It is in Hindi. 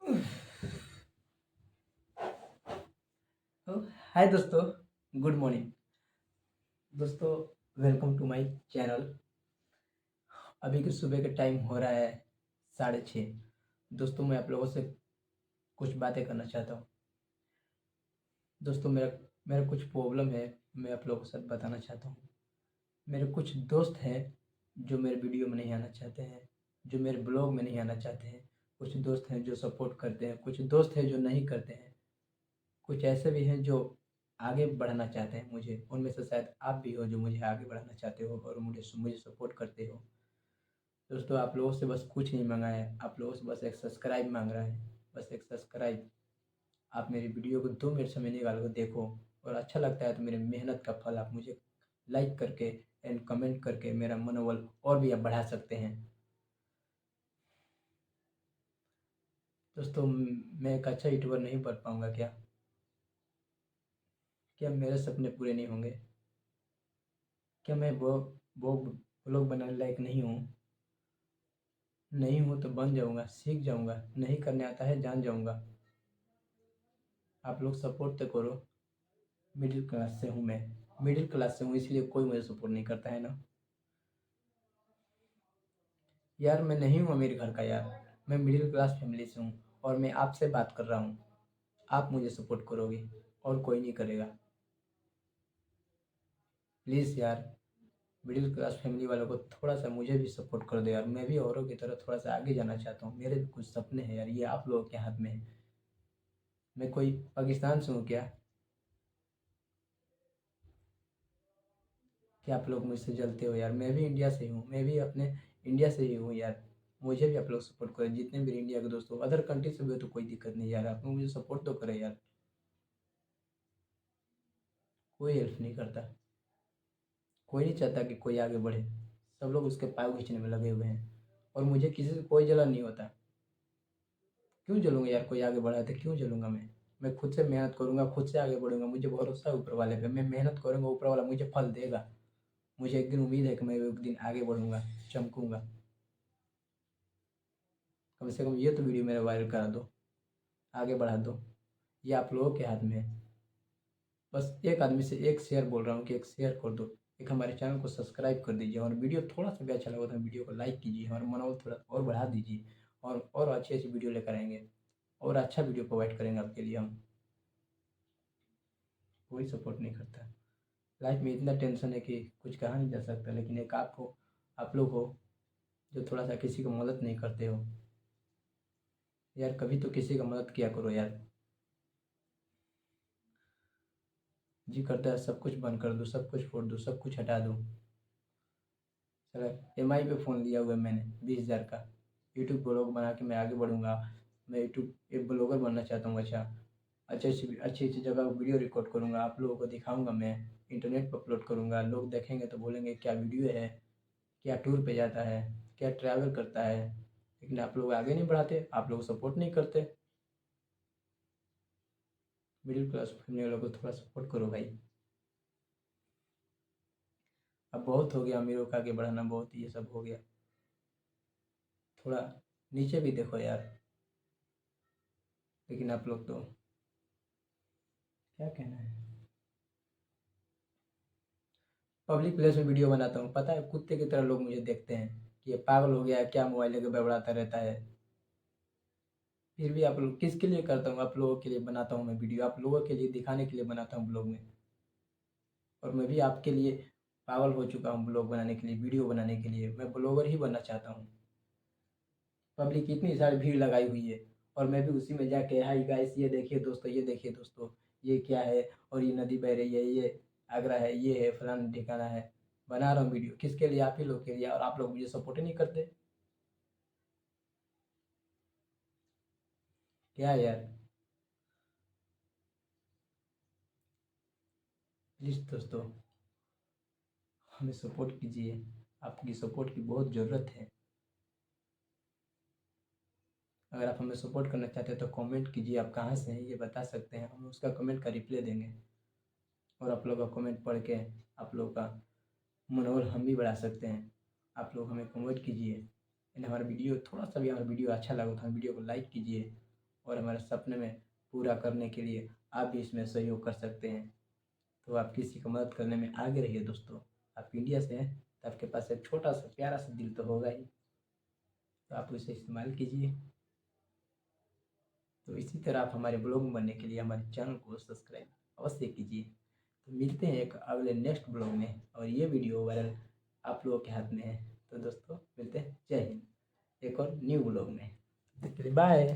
तो हाय दोस्तों, गुड मॉर्निंग दोस्तों। Welcome to my channel. अभी के सुबह का टाइम हो रहा है 6:30। दोस्तों, मैं आप लोगों से कुछ बातें करना चाहता हूँ। दोस्तों, मेरा मेरा कुछ प्रॉब्लम है, मैं आप लोगों के साथ बताना चाहता हूँ। मेरे कुछ दोस्त हैं जो मेरे वीडियो में नहीं आना चाहते हैं, जो मेरे ब्लॉग में नहीं आना चाहते हैं। कुछ दोस्त हैं जो सपोर्ट करते हैं, कुछ दोस्त हैं जो नहीं करते हैं। कुछ ऐसे भी हैं जो आगे बढ़ाना चाहते हैं मुझे। उनमें से शायद आप भी हो जो मुझे आगे बढ़ाना चाहते हो और मुझे मुझे सपोर्ट करते हो। दोस्तों, आप लोगों से बस कुछ नहीं मांगा है, आप लोगों से बस एक सब्सक्राइब मांग रहा है। बस एक सब्सक्राइब। आप मेरी वीडियो को 2 मिनट समय निकाल कर देखो, और अच्छा लगता है तो मेरी मेहनत का फल आप मुझे लाइक करके एंड कमेंट करके मेरा मनोबल और भी आप बढ़ा सकते हैं। दोस्तों, मैं एक अच्छा यूट्यूबर नहीं बन पाऊँगा क्या? क्या मेरे सपने पूरे नहीं होंगे? क्या मैं वो ब्लॉग बनाने लायक नहीं हूँ? नहीं हूँ तो बन जाऊँगा, सीख जाऊँगा। नहीं करने आता है, जान जाऊँगा। आप लोग सपोर्ट तो करो। मिडिल क्लास से हूँ मैं। मिडिल क्लास से हूँ, इसलिए कोई मुझे सपोर्ट नहीं करता है ना। यार, मैं नहीं हूँ अमीर घर का यार। मैं मिडिल क्लास फैमिली से हूँ और मैं आपसे बात कर रहा हूँ। आप मुझे सपोर्ट करोगे और कोई नहीं करेगा। प्लीज़ यार, मिडिल क्लास फैमिली वालों को थोड़ा सा मुझे भी सपोर्ट कर दो यार। मैं भी औरों की तरह थोड़ा सा आगे जाना चाहता हूँ। मेरे भी कुछ सपने हैं यार, ये आप लोगों के हाथ में है। मैं कोई पाकिस्तान से हूँ क्या कि आप लोग मुझसे जलते हो यार? मैं भी इंडिया से ही हूँ, मैं भी अपने इंडिया से ही हूँ यार। मुझे भी आप लोग सपोर्ट करें, जितने भी इंडिया के दोस्त हो, अदर कंट्री से भी हो तो कोई दिक्कत नहीं यार। आप लोग मुझे सपोर्ट तो करें यार। कोई हेल्प नहीं करता। कोई नहीं चाहता कि कोई आगे बढ़े। सब लोग उसके पाँव खींचने में लगे हुए हैं, और मुझे किसी से कोई जलन नहीं होता। क्यों जलूंगा यार? कोई आगे बढ़ा है तो क्यों जलूंगा मैं खुद से मेहनत करूंगा, खुद से आगे बढ़ूंगा। मुझे भरोसा है ऊपर वाले पे। मैं मेहनत करूंगा, ऊपर वाला मुझे फल देगा। मुझे एक दिन उम्मीद है कि मैं एक दिन आगे बढ़ूंगा, चमकूंगा। कम से कम ये तो वीडियो मेरा वायरल करा दो, आगे बढ़ा दो। ये आप लोगों के हाथ में है। बस एक आदमी से एक शेयर बोल रहा हूँ कि एक शेयर कर दो। एक हमारे चैनल को सब्सक्राइब कर दीजिए, और वीडियो थोड़ा सा भी अच्छा लगा तो वीडियो को लाइक कीजिए, हमारा मनोबल थोड़ा और बढ़ा दीजिए। और अच्छी अच्छी वीडियो लेकर आएंगे, और अच्छा वीडियो प्रोवाइड करेंगे आपके लिए हम। कोई सपोर्ट नहीं करता। लाइफ में इतना टेंशन है कि कुछ कहा नहीं जा सकता। लेकिन एक आप लोग हो जो थोड़ा सा किसी को मदद नहीं करते हो यार। कभी तो किसी का मदद किया करो यार। जी करता है सब कुछ बंद कर दूँ, सब कुछ फोड़ दूँ, सब कुछ हटा दूँ। चलो, EMI पे फ़ोन लिया हुआ है मैंने 20,000 का। यूट्यूब ब्लॉग बना के मैं आगे बढ़ूँगा। मैं यूट्यूब एक ब्लॉगर बनना चाहता हूँ। अच्छा, अच्छी अच्छी जगह वीडियो रिकॉर्ड करूँगा, आप लोगों को दिखाऊँगा। मैं इंटरनेट पर अपलोड करूँगा। लोग देखेंगे तो बोलेंगे क्या वीडियो है, क्या टूर पे जाता है, क्या ट्रैवल करता है। लेकिन आप लोग आगे नहीं बढ़ाते, आप लोग सपोर्ट नहीं करते। मिडिल क्लास फैमिली वालों को थोड़ा सपोर्ट करो भाई। अब बहुत हो गया अमीरों का आगे बढ़ाना, बहुत ये सब हो गया। थोड़ा नीचे भी देखो यार। लेकिन आप लोग तो क्या कहना है। पब्लिक प्लेस में वीडियो बनाता हूँ, पता है कुत्ते की तरह लोग मुझे देखते हैं कि ये पागल हो गया है, क्या मोबाइल लेकर बड़बड़ाता रहता है। फिर भी आप लोग किसके लिए करता हूँ? आप लोगों के लिए बनाता हूँ मैं वीडियो, आप लोगों के लिए दिखाने के लिए बनाता हूँ ब्लॉग में। और मैं भी आपके लिए पागल हो चुका हूँ ब्लॉग बनाने के लिए, वीडियो बनाने के लिए। मैं ब्लॉगर ही बनना चाहता हूँ। पब्लिक इतनी सारी भीड़ लगाई हुई है, और मैं भी उसी में जाके हाय गाइस, ये देखिए दोस्तों, ये देखिए दोस्तों, ये क्या है, और ये नदी बह रही है, ये आगरा है, ये है फलाना ठिकाना है। बना रहा हूँ वीडियो किसके लिए? आप ही लोग के लिए। और आप लोग मुझे सपोर्ट ही नहीं करते। क्या यार? प्लीज़ दोस्तों, हमें सपोर्ट कीजिए। आपकी सपोर्ट की बहुत ज़रूरत है। अगर आप हमें सपोर्ट करना चाहते हैं तो कमेंट कीजिए। आप कहाँ से हैं ये बता सकते हैं, हम उसका कमेंट का रिप्लाई देंगे। और आप लोग का कमेंट पढ़ के आप लोग का मनोबल हम भी बढ़ा सकते हैं। आप लोग हमें कमेंट कीजिए, एंड हमारा वीडियो थोड़ा सा भी हमारा वीडियो अच्छा लगा तो हम वीडियो को लाइक कीजिए, और हमारे सपने में पूरा करने के लिए आप भी इसमें सहयोग कर सकते हैं। तो आप किसी की मदद करने में आगे रहिए दोस्तों। आप इंडिया से हैं तो आपके पास एक छोटा सा प्यारा सा दिल तो होगा ही, तो आप उसे इस्तेमाल कीजिए। तो इसी तरह आप हमारे ब्लॉग बनने के लिए हमारे चैनल को सब्सक्राइब अवश्य कीजिए। तो मिलते हैं एक अगले नेक्स्ट ब्लॉग में, और ये वीडियो वायरल आप लोगों के हाथ में है। तो दोस्तों मिलते हैं, जय हिंद, एक और न्यू ब्लॉग में। बाय।